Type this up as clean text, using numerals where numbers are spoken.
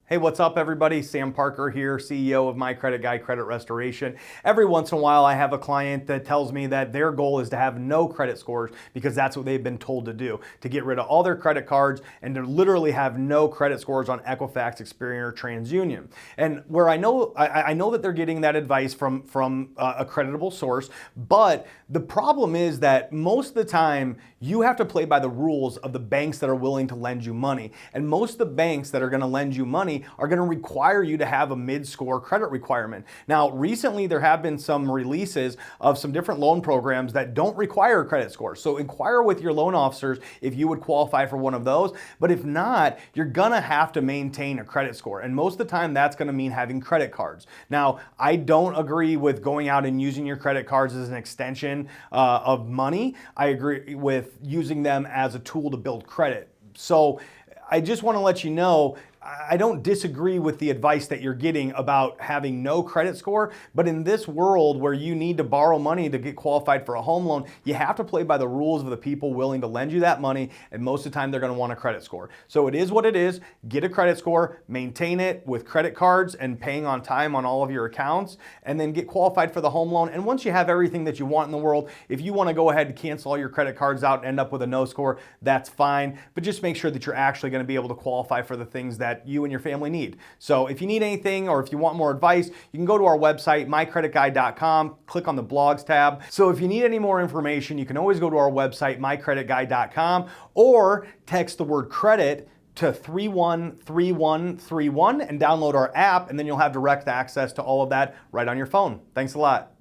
Hey, what's up, everybody? Sam Parker here, CEO of My Credit Guy Credit Restoration. Every once in a while, I have a client that tells me that their goal is to have no credit scores because that's what they've been told to do, to get rid of all their credit cards and to literally have no credit scores on Equifax, Experian, or TransUnion. And where I know that they're getting that advice from a creditable source, but the problem is that most of the time you have to play by the rules of the banks that are willing to lend you money. And most of the banks that are going to lend you money are going to require you to have a mid-score credit requirement. Now, recently there have been some releases of some different loan programs that don't require a credit score. So inquire with your loan officers if you would qualify for one of those. But if not, you're going to have to maintain a credit score. And most of the time that's going to mean having credit cards. Now, I don't agree with going out and using your credit cards as an extension of money. I agree with using them as a tool to build credit. So I just want to let you know, I don't disagree with the advice that you're getting about having no credit score, but in this world where you need to borrow money to get qualified for a home loan, you have to play by the rules of the people willing to lend you that money, and most of the time they're going to want a credit score. So it is what it is. Get a credit score, maintain it with credit cards and paying on time on all of your accounts, and then get qualified for the home loan. And once you have everything that you want in the world, if you want to go ahead and cancel all your credit cards out and end up with a no score, that's fine, but just make sure that you're actually going to be able to qualify for the things that you and your family need. So if you need anything or if you want more advice, you can go to our website, mycreditguy.com, click on the blogs tab. So if you need any more information, you can always go to our website, mycreditguy.com, or text the word credit to 313131 and download our app, and then you'll have direct access to all of that right on your phone. Thanks a lot.